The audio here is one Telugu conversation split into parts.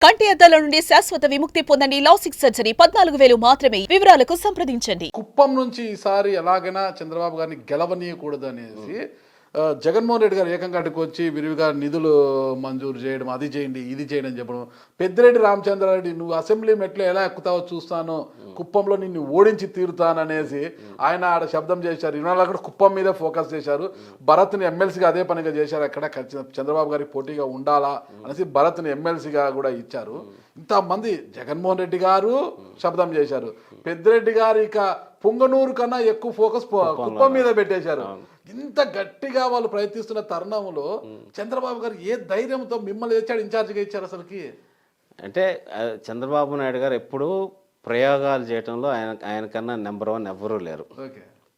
కంటి అద్దాల నుండి శాశ్వత విముక్తి పొందండి. లాసిక్ సర్జరీ 14,000 మాత్రమే. వివరాలకు సంప్రదించండి. కుప్పం నుంచి ఈసారి ఎలాగైనా చంద్రబాబు గారిని గెలవనీయకూడదు అనేసి జగన్మోహన్ రెడ్డి గారు ఏకంగా అటుకు వచ్చి విరివిగా నిధులు మంజూరు చేయడం, అది చేయండి ఇది చేయండి అని చెప్పడం. పెద్దిరెడ్డి రామచంద్రారెడ్డి నువ్వు అసెంబ్లీ మెట్లు ఎలా ఎక్కుతావో చూస్తాను, కుప్పంలో నిన్ను ఓడించి తీరుతాననేసి ఆయన ఆడ శబ్దం చేశారు. ఇవాళ కూడా కుప్పం మీద ఫోకస్ చేశారు. భరత్ని ఎమ్మెల్సీగా అదే పనిగా చేశారు. అక్కడ చంద్రబాబు గారికి పోటీగా ఉండాలా అనేసి భరత్ని ఎమ్మెల్సీగా కూడా ఇచ్చారు. ఇంతమంది జగన్మోహన్ రెడ్డి గారు శబ్దం చేశారు. పెద్దిరెడ్డి గారు ఇక పొంగనూరు కన్నా ఎక్కువ ఫోకస్ కుప్పం మీద పెట్టేశారు. ఇంత గట్టిగా వాళ్ళు ప్రయత్నిస్తున్న తరుణంలో చంద్రబాబు గారు ఏ ధైర్యంతో మిమ్మల్ని తెచ్చాడు ఇన్ఛార్జిగా ఇచ్చారు అసలుకి? అంటే చంద్రబాబు నాయుడు గారు ఎప్పుడూ ప్రయోగాలు చేయడంలో ఆయనకన్నా నెంబర్ 1 ఎవ్వరూ లేరు.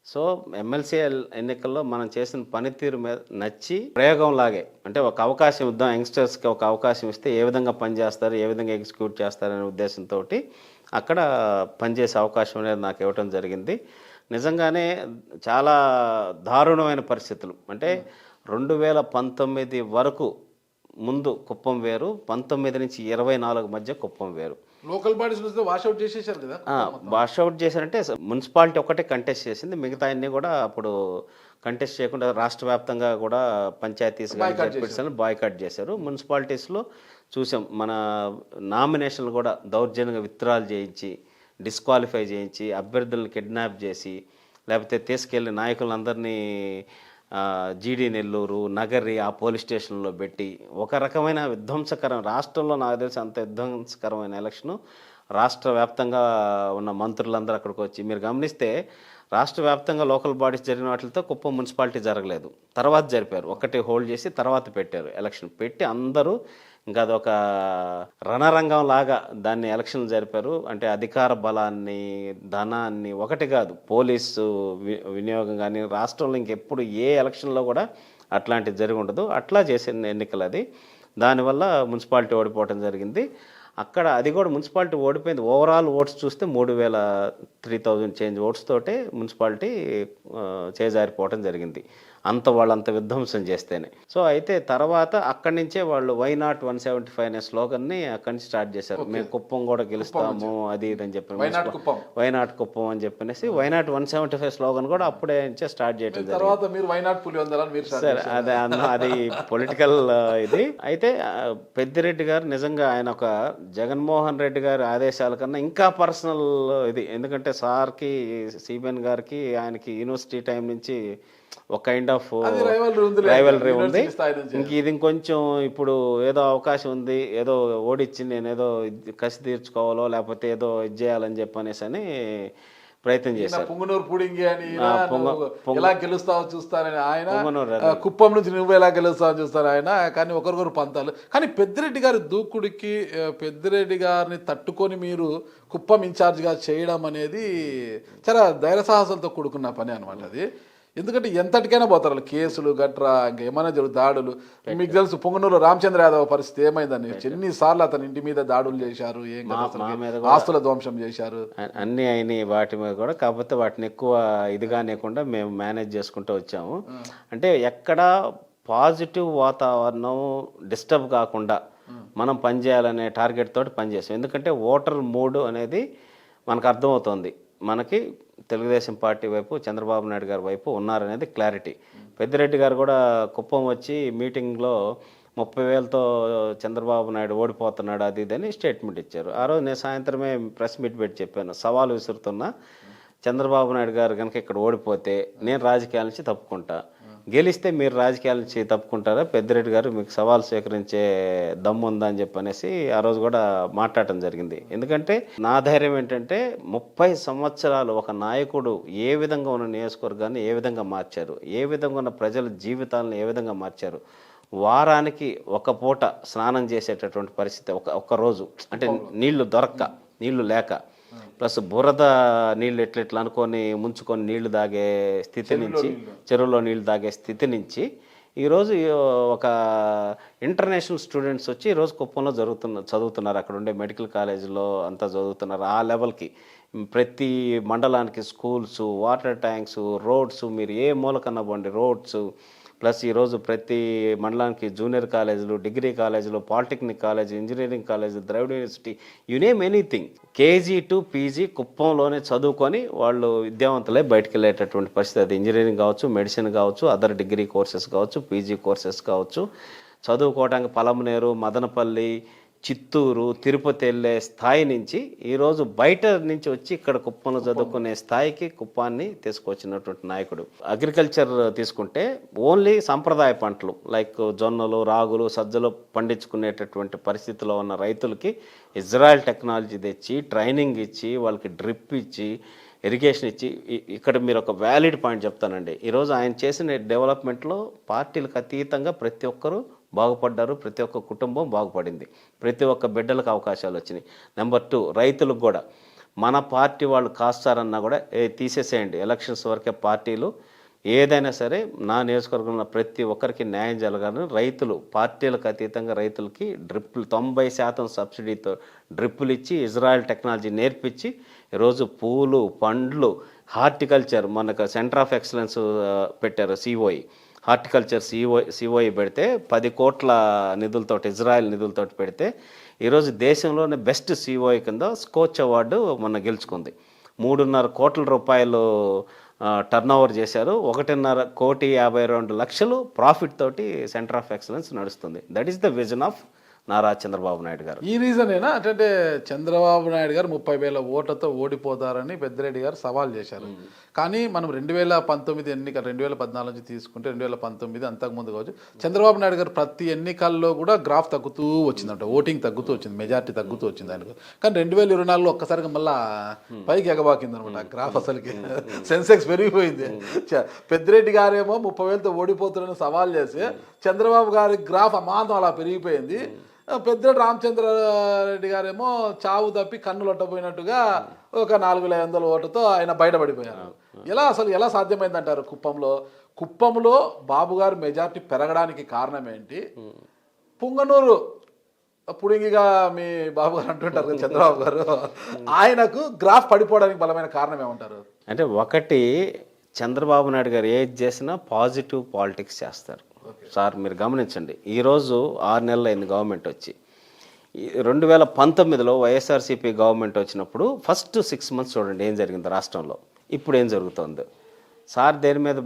సో ఎమ్మెల్సీ ఎన్నికల్లో మనం చేసిన పనితీరు మీద నచ్చి ప్రయోగం లాగే, అంటే ఒక అవకాశం ఇద్దాం, యంగ్స్టర్స్కి ఒక అవకాశం ఇస్తే ఏ విధంగా పనిచేస్తారు, ఏ విధంగా ఎగ్జిక్యూట్ చేస్తారనే ఉద్దేశంతో అక్కడ పనిచేసే అవకాశం అనేది నాకు ఇవ్వటం జరిగింది. నిజంగానే చాలా దారుణమైన పరిస్థితులు. అంటే 2019 వరకు ముందు కుప్పం వేరు, 19 నుంచి 24 మధ్య కుప్పం వేరు. లోకల్ బాడీస్ వాషౌట్ చేసేసారు కదా. వాషౌట్ చేశారంటే మున్సిపాలిటీ ఒకటే కంటెస్ట్ చేసింది, మిగతా అన్ని కూడా అప్పుడు కంటెస్ట్ చేయకుండా రాష్ట్ర వ్యాప్తంగా కూడా పంచాయతీస్ బాయ్కాట్ చేశారు. మున్సిపాలిటీస్లో చూసాం, మన నామినేషన్లు కూడా దౌర్జన్యంగా విత్డ్రాల్ చేయించి, డిస్క్వాలిఫై చేయించి, అభ్యర్థులను కిడ్నాప్ చేసి, లేకపోతే తీసుకెళ్ళి నాయకులందరినీ జీడీ నెల్లూరు, నగరి ఆ పోలీస్ స్టేషన్లో పెట్టి ఒక రకమైన రాష్ట్రంలో నాకు తెలిసి అంత విధ్వంసకరమైన ఎలక్షను. రాష్ట్ర వ్యాప్తంగా ఉన్న మంత్రులందరూ అక్కడికి వచ్చి, మీరు గమనిస్తే రాష్ట్ర వ్యాప్తంగా లోకల్ బాడీస్ జరిగిన వాటితో కుప్పం మున్సిపాలిటీ జరగలేదు, తర్వాత జరిపారు. ఒకటి హోల్డ్ చేసి తర్వాత పెట్టారు, ఎలక్షన్ పెట్టి అందరూ ఇంకా అదొక రణరంగం లాగా దాన్ని ఎలక్షన్లు జరిపారు. అంటే అధికార బలాన్ని, ధనాన్ని, ఒకటి కాదు పోలీసు వినియోగం కానీ రాష్ట్రంలో ఇంకెప్పుడు ఏ ఎలక్షన్లో కూడా అట్లాంటిది జరిగి ఉండదు. అట్లా చేసిన ఎన్నికలు అది. దానివల్ల మున్సిపాలిటీ ఓడిపోవడం జరిగింది. అక్కడ అది కూడా మున్సిపాలిటీ ఓడిపోయింది. ఓవరాల్ ఓట్స్ చూస్తే 3,000 చేంజ్ ఓట్స్ తోటే మున్సిపాలిటీ చేజారిపోవడం జరిగింది, వాళ్ళంత విధ్వంసం చేస్తేనే. సో అయితే తర్వాత అక్కడి నుంచే వాళ్ళు వై నాట్ 175 అనే స్లోగన్ని అక్కడి నుంచి స్టార్ట్ చేశారు. మేము కుప్పం కూడా గెలుస్తాము అది ఇది అని చెప్పి, వై నాట్ కుప్పం అని చెప్పనేసి వై నాట్ 175 స్లోగన్ కూడా అప్పుడే నుంచే స్టార్ట్ చేయడం జరిగింది. సరే, అది పొలిటికల్ ఇది. అయితే పెద్దిరెడ్డి గారు నిజంగా ఆయన ఒక జగన్మోహన్ రెడ్డి గారి ఆదేశాల కన్నా ఇంకా పర్సనల్ ఇది. ఎందుకంటే సార్కి, సిబిఎన్ గారికి, ఆయనకి యూనివర్సిటీ టైం నుంచి ఒక కైండ్ ఆఫ్ రైవల్రీ ఉంది. ఇంక ఇది ఇంకొంచెం ఇప్పుడు ఏదో అవకాశం ఉంది, ఏదో ఓడిచ్చి నేను ఏదో కసి తీర్చుకోవాలో లేకపోతే ఏదో ఇది చేయాలని చెప్పనేసి అని ప్రయత్నం చేశారు. పొంగనూరు పుడింగి అని ఎలా గెలుస్తావో చూస్తారని ఆయన, కుప్పం నుంచి నువ్వు ఎలా గెలుస్తావో చూస్తారు ఆయన. కానీ ఒకరికొకరు పంతాలు. కానీ పెద్దిరెడ్డి గారి దూకుడికి, పెద్దిరెడ్డి గారిని తట్టుకొని మీరు కుప్పం ఇన్ఛార్జిగా చేయడం అనేది చాలా ధైర్య సాహసాలతో కూడుకున్న పని అనమాట అది. ఎందుకంటే ఎంతటికైనా పోతారు వాళ్ళు, కేసులు గట్రా ఇంకా ఏమైనా జరుగుతుంది, దాడులు. మీకు తెలుసు పొంగనూరు రామచంద్ర యాదవ్ పరిస్థితి ఏమైందని, ఎన్నిసార్లు అతని ఇంటి మీద దాడులు చేశారు, ఆస్తుల ధ్వంసం చేశారు, అన్నీ అయినాయి వాటి మీద కూడా. కాకపోతే వాటిని ఎక్కువ ఇదిగా లేకుండా మేము మేనేజ్ చేసుకుంటూ వచ్చాము. అంటే ఎక్కడ పాజిటివ్ వాతావరణం డిస్టర్బ్ కాకుండా మనం పనిచేయాలనే టార్గెట్ తోటి పనిచేసాం. ఎందుకంటే ఓటర్ మూడ్ అనేది మనకు అర్థమవుతుంది, మనకి తెలుగుదేశం పార్టీ వైపు, చంద్రబాబు నాయుడు గారి వైపు ఉన్నారనేది క్లారిటీ. పెద్దిరెడ్డి గారు కూడా కుప్పం వచ్చి మీటింగ్లో 30,000తో చంద్రబాబు నాయుడు ఓడిపోతున్నాడు అది ఇదని స్టేట్మెంట్ ఇచ్చారు. ఆ రోజు నేను సాయంత్రమే ప్రెస్ మీట్ పెట్టి చెప్పాను, సవాలు విసురుతున్నా, చంద్రబాబు నాయుడు గారు కనుక ఇక్కడ ఓడిపోతే నేను రాజకీయాల నుంచి తప్పుకుంటా, గెలిస్తే మీరు రాజకీయాల నుంచి తప్పుకుంటారా, పెద్దిరెడ్డి గారు మీకు సవాల్ స్వీకరించే దమ్ము ఉందా అని చెప్పనేసి ఆ రోజు కూడా మాట్లాడటం జరిగింది. ఎందుకంటే నా ధైర్యం ఏంటంటే 30 సంవత్సరాలు ఒక నాయకుడు ఏ విధంగా ఉన్న నియోజకవర్గాన్ని ఏ విధంగా మార్చారు, ఏ విధంగా ఉన్న ప్రజల జీవితాలను ఏ విధంగా మార్చారు. వారానికి ఒక పూట స్నానం చేసేటటువంటి పరిస్థితి, ఒక రోజు అంటే నీళ్లు లేక, ప్లస్ బురద నీళ్ళు ఎట్లా అనుకొని ముంచుకొని నీళ్లు తాగే స్థితి నుంచి, చెరువులో నీళ్లు తాగే స్థితి నుంచి ఈరోజు ఒక ఇంటర్నేషనల్ స్టూడెంట్స్ వచ్చి ఈరోజు కుప్పంలో చదువుతున్నారు. అక్కడ ఉండే మెడికల్ కాలేజీలో అంతా చదువుతున్నారు. ఆ లెవెల్కి ప్రతి మండలానికి స్కూల్స్, వాటర్ ట్యాంక్స్, రోడ్స్, మీరు ఏ మూలకన్నా పోండి రోడ్స్, ప్లస్ ఈరోజు ప్రతి మండలానికి జూనియర్ కాలేజీలు, డిగ్రీ కాలేజీలు, polytechnic college, engineering college, Dravida university, you name anything, KG to PG కుప్పంలోనే చదువుకొని వాళ్ళు విద్యావంతులే బయటకు వెళ్ళేటటువంటి పరిస్థితి. అది ఇంజనీరింగ్ కావచ్చు, మెడిసిన్ కావచ్చు, అదర్ డిగ్రీ కోర్సెస్ కావచ్చు, పీజీ కోర్సెస్ కావచ్చు. చదువుకోవడానికి పలమనేరు, మదనపల్లి, చిత్తూరు, తిరుపతి వెళ్ళే స్థాయి నుంచి ఈరోజు బయట నుంచి వచ్చి ఇక్కడ కుప్పంలో చదువుకునే స్థాయికి కుప్పాన్ని తీసుకొచ్చినటువంటి నాయకుడు. అగ్రికల్చర్ తీసుకుంటే ఓన్లీ సంప్రదాయ పంటలు లైక్ జొన్నలు, రాగులు, సజ్జలు పండించుకునేటటువంటి పరిస్థితిలో ఉన్న రైతులకి ఇజ్రాయెల్ టెక్నాలజీ తెచ్చి ట్రైనింగ్ ఇచ్చి వాళ్ళకి డ్రిప్ ఇచ్చి ఇరిగేషన్ ఇచ్చి ఇక్కడ మీరు ఒక వ్యాలిడ్ పాయింట్ చెప్తానండి. ఈరోజు ఆయన చేసిన డెవలప్మెంట్లో పార్టీలకు అతీతంగా ప్రతి ఒక్కరూ బాగుపడ్డారు, ప్రతి ఒక్క కుటుంబం బాగుపడింది, ప్రతి ఒక్క బిడ్డలకు అవకాశాలు వచ్చినాయి. నెంబర్ 2, రైతులకు కూడా మన పార్టీ వాళ్ళు కాస్తారన్నా కూడా తీసేసేయండి, ఎలక్షన్స్ వరకే పార్టీలు ఏదైనా సరే నా నియోజకవర్గంలో ప్రతి ఒక్కరికి న్యాయం జరగాలని రైతులు పార్టీలకు అతీతంగా రైతులకి డ్రిప్పులు 90% సబ్సిడీతో డ్రిప్పులు ఇచ్చి ఇజ్రాయెల్ టెక్నాలజీ నేర్పించి ఈరోజు పూలు, పండ్లు, హార్టికల్చర్ మనకు సెంటర్ ఆఫ్ ఎక్సలెన్స్ పెట్టారు, సిఓఈ హార్టికల్చర్ సిఓఈ పెడితే 10 కోట్ల నిధులతోటి, ఇజ్రాయెల్ నిధులతోటి పెడితే ఈరోజు దేశంలోనే బెస్ట్ సిఓఈ కింద స్కోచ్ అవార్డు మొన్న గెలుచుకుంది. 3.5 కోట్ల రూపాయలు టర్న్ ఓవర్ చేశారు. 1,52,00,000 ప్రాఫిట్ తోటి సెంటర్ ఆఫ్ ఎక్సలెన్స్ నడుస్తుంది. That is the vision of Nara Chandrababu Naidu గారు. ఈ రీజనేనా అంటే చంద్రబాబు నాయుడు గారు 30,000 ఓట్లతో ఓడిపోతారని పెద్దిరెడ్డి గారు సవాల్ చేశారు. కానీ మనం 2019 ఎన్నికలు 2014 నుంచి తీసుకుంటే 2019 అంతకుముందు కావచ్చు, చంద్రబాబు నాయుడు గారు ప్రతి ఎన్నికల్లో కూడా గ్రాఫ్ తగ్గుతూ వచ్చిందంట, ఓటింగ్ తగ్గుతూ వచ్చింది, మెజార్టీ తగ్గుతూ వచ్చింది ఆయనకు. కానీ 2024లో ఒక్కసారిగా మళ్ళా పైకి ఎగబాకింది అనమాట గ్రాఫ్. అసలుకి సెన్సెక్స్ పెరిగిపోయింది. పెద్దిరెడ్డి గారేమో 30,000తో ఓడిపోతారని సవాల్ చేసి చంద్రబాబు గారి గ్రాఫ్ అమాంతం అలా పెరిగిపోయింది. పెద్దిరెడ్డి రామచంద్రారెడ్డి గారేమో చావు తప్పి కన్ను లొట్టపోయినట్టుగా ఒక 4,500 ఓటుతో ఆయన బయటపడిపోయారు. ఎలా సాధ్యమైందంటారు? కుప్పంలో బాబు గారు మెజార్టీ పెరగడానికి కారణం ఏంటి? పుంగనూరు పుడింగిగా మీ బాబు గారు అంటుంటారు కదా చంద్రబాబు గారు, ఆయనకు గ్రాఫ్ పడిపోవడానికి బలమైన కారణం ఏమంటారు? అంటే ఒకటి, చంద్రబాబు నాయుడు గారు ఏది చేసినా పాజిటివ్ పాలిటిక్స్ చేస్తారు సార్. మీరు గమనించండి, ఈరోజు 6 నెలలు అయింది గవర్నమెంట్ వచ్చి. 2019లో వైఎస్ఆర్సీపీ గవర్నమెంట్ వచ్చినప్పుడు ఫస్ట్ 6 months చూడండి ఏం జరిగింది రాష్ట్రంలో, ఇప్పుడు ఏం జరుగుతుంది సార్. దేని మీద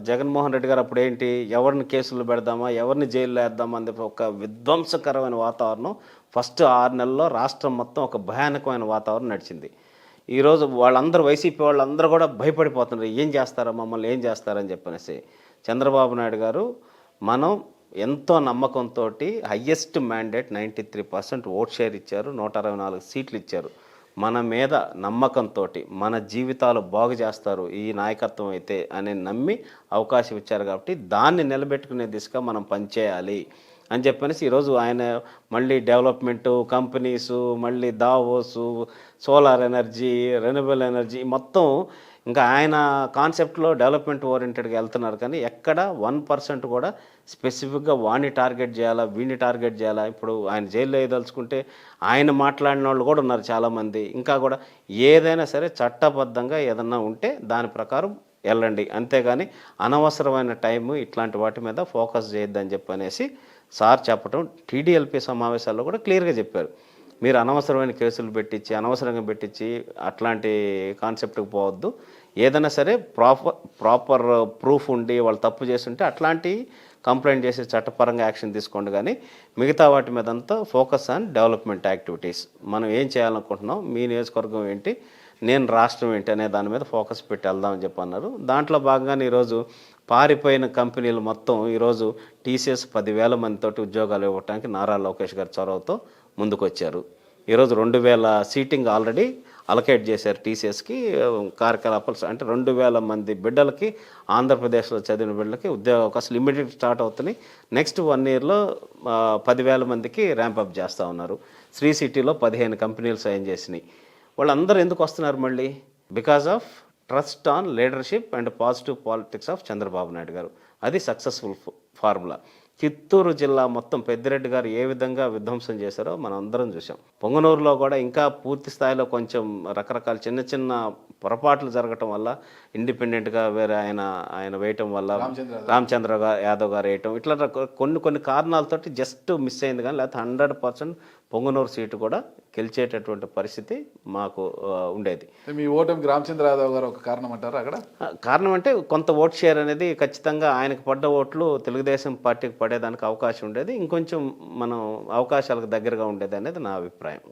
జగన్మోహన్ రెడ్డి గారు అప్పుడు ఏంటి, ఎవరిని కేసులు పెడదామా, ఎవరిని జైల్లో వేద్దామా అని ఒక విధ్వంసకరమైన వాతావరణం ఫస్ట్ 6 నెలల్లో రాష్ట్రం మొత్తం ఒక భయానకమైన వాతావరణం నడిచింది. ఈరోజు వాళ్ళందరూ వైసీపీ వాళ్ళందరూ కూడా భయపడిపోతున్నారు, ఏం చేస్తారా మమ్మల్ని, ఏం చేస్తారని చెప్పనేసి. చంద్రబాబు నాయుడు గారు మనం ఎంతో నమ్మకంతో హయ్యెస్ట్ మ్యాండేట్ 93% ఓట్ షేర్ ఇచ్చారు, 164 సీట్లు ఇచ్చారు. మన మీద నమ్మకంతో మన జీవితాలు బాగు చేస్తారు ఈ నాయకత్వం అయితే అని నమ్మి అవకాశం ఇచ్చారు. కాబట్టి దాన్ని నిలబెట్టుకునే దిశగా మనం పనిచేయాలి అని చెప్పనేసి ఈరోజు ఆయన మళ్ళీ డెవలప్మెంటు, కంపెనీసు, మళ్ళీ Davos, solar energy, renewable energy మొత్తం ఇంకా ఆయన కాన్సెప్ట్లో డెవలప్మెంట్ ఓరియంటెడ్గా వెళ్తున్నారు. కానీ ఎక్కడ 1% కూడా స్పెసిఫిక్గా వాడిని టార్గెట్ చేయాలా, వీడిని టార్గెట్ చేయాలా. ఇప్పుడు ఆయన జైల్లో వేయదలుచుకుంటే ఆయన మాట్లాడిన వాళ్ళు కూడా ఉన్నారు చాలామంది. ఇంకా కూడా ఏదైనా సరే చట్టబద్ధంగా ఏదన్నా ఉంటే దాని ప్రకారం వెళ్ళండి, అంతేగాని అనవసరమైన టైము ఇట్లాంటి వాటి మీద ఫోకస్ చేయొద్దని చెప్పనేసి సార్ చెప్పడం టీడీఎల్పీ సమావేశాల్లో కూడా క్లియర్గా చెప్పారు. మీరు అనవసరమైన కేసులు అనవసరంగా పెట్టించి అట్లాంటి కాన్సెప్ట్కి పోవద్దు. ఏదైనా సరే ప్రాపర్ ప్రూఫ్ ఉండి వాళ్ళు తప్పు చేస్తుంటే అట్లాంటి కంప్లైంట్ చేసి చట్టపరంగా యాక్షన్ తీసుకోండి. కానీ మిగతా వాటి మీద అంతా ఫోకస్ ఆన్ డెవలప్మెంట్ యాక్టివిటీస్. మనం ఏం చేయాలనుకుంటున్నాం, మీ నియోజకవర్గం ఏంటి, నేను రాష్ట్రం ఏంటి అనే దాని మీద ఫోకస్ పెట్టి వెళ్దామని చెప్పి అన్నారు. దాంట్లో భాగంగానే ఈరోజు పారిపోయిన కంపెనీలు మొత్తం ఈరోజు టీసీఎస్ 10,000 మందితోటి ఉద్యోగాలు ఇవ్వడానికి నారా లోకేష్ గారి చొరవతో ముందుకొచ్చారు. ఈరోజు 2,000 సీటింగ్ ఆల్రెడీ అలకేట్ చేశారు టీసీఎస్కి కార్యకలాపాలు. అంటే 2,000 మంది బిడ్డలకి, ఆంధ్రప్రదేశ్లో చదివిన బిడ్డలకి ఉద్యోగ అవకాశాలు ఇమ్మీడియట్ స్టార్ట్ అవుతున్నాయి. నెక్స్ట్ 1 yearలో 10,000 మందికి ర్యాంపప్ చేస్తూ ఉన్నారు. శ్రీ సిటీలో 15 కంపెనీలు సైన్ చేసినాయి. వాళ్ళందరూ ఎందుకు వస్తున్నారు మళ్ళీ? Because of trust on leadership and positive politics of Chandrababu Naidu గారు. అది సక్సెస్ఫుల్ ఫార్ములా. చిత్తూరు జిల్లా మొత్తం పెద్దిరెడ్డి గారు ఏ విధంగా విధ్వంసం చేశారో మనం అందరం చూసాం. పొంగనూరులో కూడా ఇంకా పూర్తి స్థాయిలో కొంచెం రకరకాల చిన్న చిన్న పొరపాట్లు జరగటం వల్ల ఇండిపెండెంట్గా వేరే ఆయన వేయటం వల్ల రామచంద్ర యాదవ్ గారు వేయటం ఇట్లా కొన్ని కారణాలతోటి జస్ట్ మిస్ అయింది. కానీ లేకపోతే 100% పొంగనూరు సీటు కూడా గెలిచేటటువంటి పరిస్థితి మాకు ఉండేది. మీ ఓటమికి రామచంద్ర యాదవ్ గారు ఒక కారణం అంటారు. అక్కడ కారణం అంటే కొంత ఓట్ షేర్ అనేది ఖచ్చితంగా ఆయనకు పడ్డ ఓట్లు తెలుగుదేశం పార్టీకి పడేదానికి అవకాశం ఉండేది. ఇంకొంచెం మనం అవకాశాలకు దగ్గరగా ఉండేది అనేది నా అభిప్రాయం.